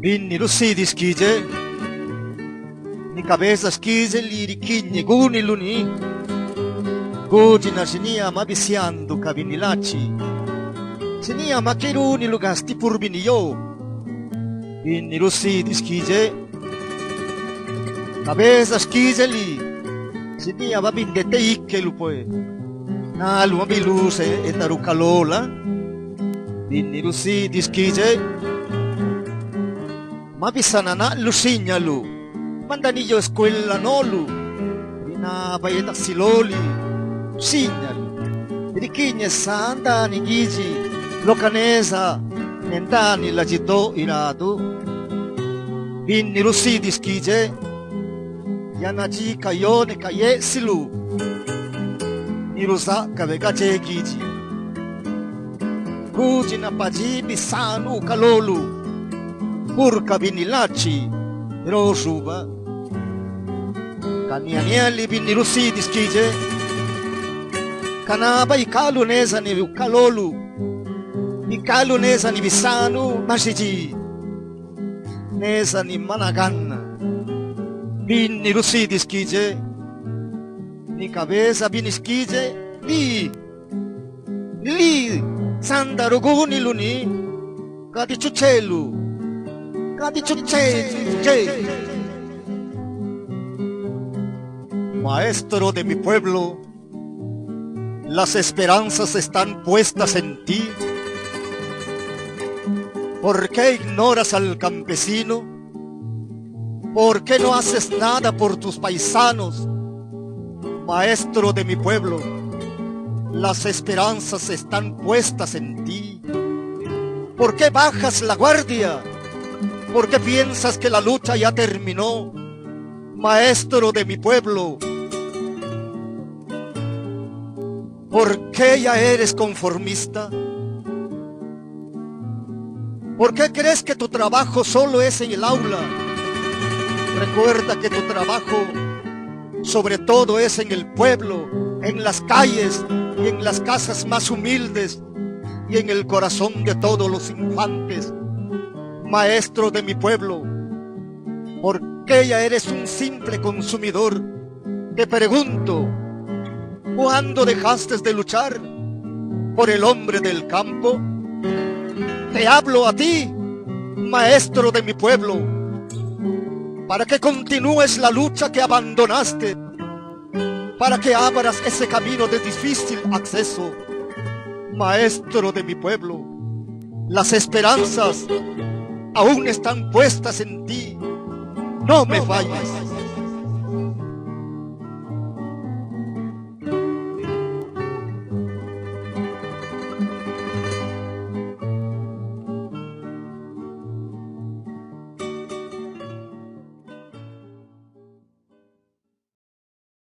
Binni rusidi skije, ni cabeza skije lirikinye guni luni, goji na sinia mabisiando kabinilachi, sinia makiruni lugasti purbini yo. Binni rusidi skije, cabeza skije li, sinia babindete ikke lupoe, na lumabiluse etarucalola. Binni rusidi skije, mabisanana lusinyalu, mandanillo escuela nolu, rina bayeta siloli, sinyalu, rikinya sanda ni giji, locanesa, nentani lagito irado, binni rusidi skije, yanaji kayone kaye silu, nirusa kavegache giji, kuji na paji bisanu kalolu, Purka binilachi, rosuba, kanianieli binirusidi skije, kanaba ikalu neza ni ukalolu, ikalu neza ni bisanu mashiji, neza ni managana, binirusidi skije, ni cabeza biniskije, li, sanda ruguni luni, kadi chuchelu, Maestro de mi pueblo, las esperanzas están puestas en ti. ¿Por qué ignoras al campesino? ¿Por qué no haces nada por tus paisanos? Maestro de mi pueblo, las esperanzas están puestas en ti. ¿Por qué bajas la guardia? ¿Por qué piensas que la lucha ya terminó? Maestro de mi pueblo, ¿por qué ya eres conformista? ¿Por qué crees que tu trabajo solo es en el aula? Recuerda que tu trabajo sobre todo es en el pueblo, en las calles y en las casas más humildes y en el corazón de todos los infantes. Maestro de mi pueblo, ¿por qué ya eres un simple consumidor? Te pregunto, ¿cuándo dejaste de luchar por el hombre del campo? Te hablo a ti, maestro de mi pueblo, para que continúes la lucha que abandonaste, para que abras ese camino de difícil acceso. Maestro de mi pueblo, las esperanzas aún están puestas en ti. No me falles.